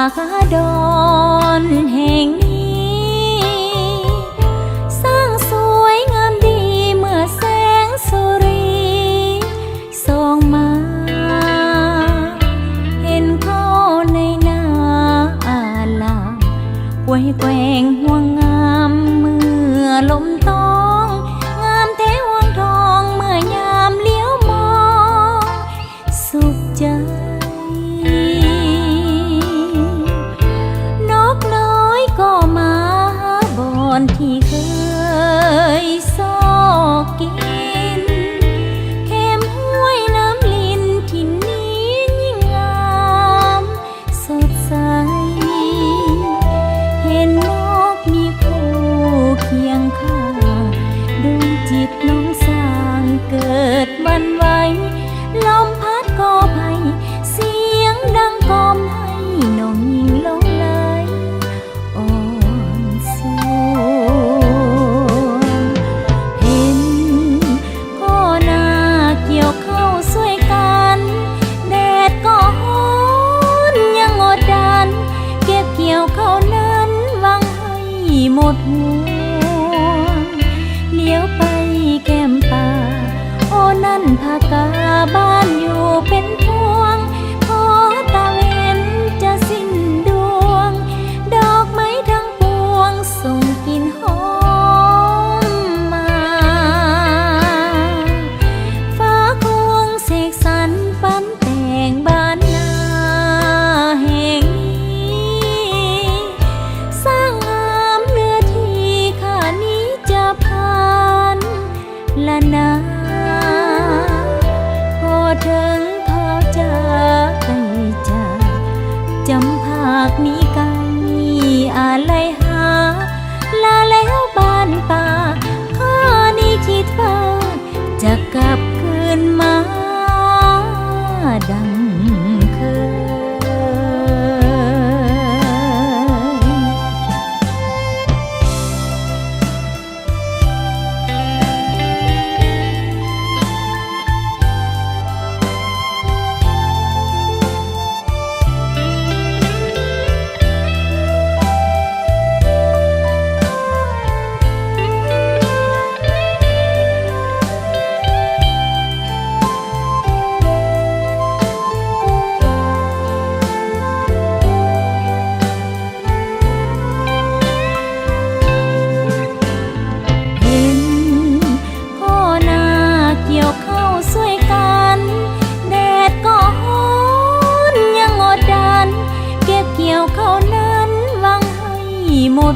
ดรแห่งนี้สร้างสวยงามดีเมื่อแสงสุรีส่องมาเห็นเขาในนาอาลาไว้แกว่งห่วงงามเมื่อลมตองงามเทวงทองเมื่อยามเลี้ยวมองสุขใจนกน้อยก็มาหาบอนที่เคยซอกกินเข็มห้วยน้ำลินที่นี้ยิ่งงามสดใสเห็นนกมีคู่เคียงข้างดวงจิตน้องสร้างเกิดวันไหวลมพัดก็ไผ่เสียงดังกล่อมให้น้องยิ่งหลงไหลอ่อนสวงเห็นพ่อนาเกี่ยวข้าวสวยกันแดดก็ร้อนยังอดดันเก็บเกี่ยวข้าวนั้นหวังให้หมดห่วงเลี้ยวไปแก้มป่าโอ้นั่นภากาบ้านอยู่เป็นพวงขอตาเว้นจะสิ้นดวงดอกไม้ทั้งปวงส่งกลิ่นหอมมาฟ้าคงเสกสรรปั้นแต่งบ้านนาแห่งนี้สร้างงามเนื้อที่ข้านี้จะผ่านละนาพอถึงเขาจะใกล้จากจำภาคนี้ไกลอะไรหาลาแล้วบ้านป่าข้านี้คิดว่าจะกลับคืนมาดังเคเห็นพ่อนาเกี่ยวข้าวสวยกันแดดก็ร้อนยังอดดันเก็บเกี่ยวข้าวนั้นหวังให้หมด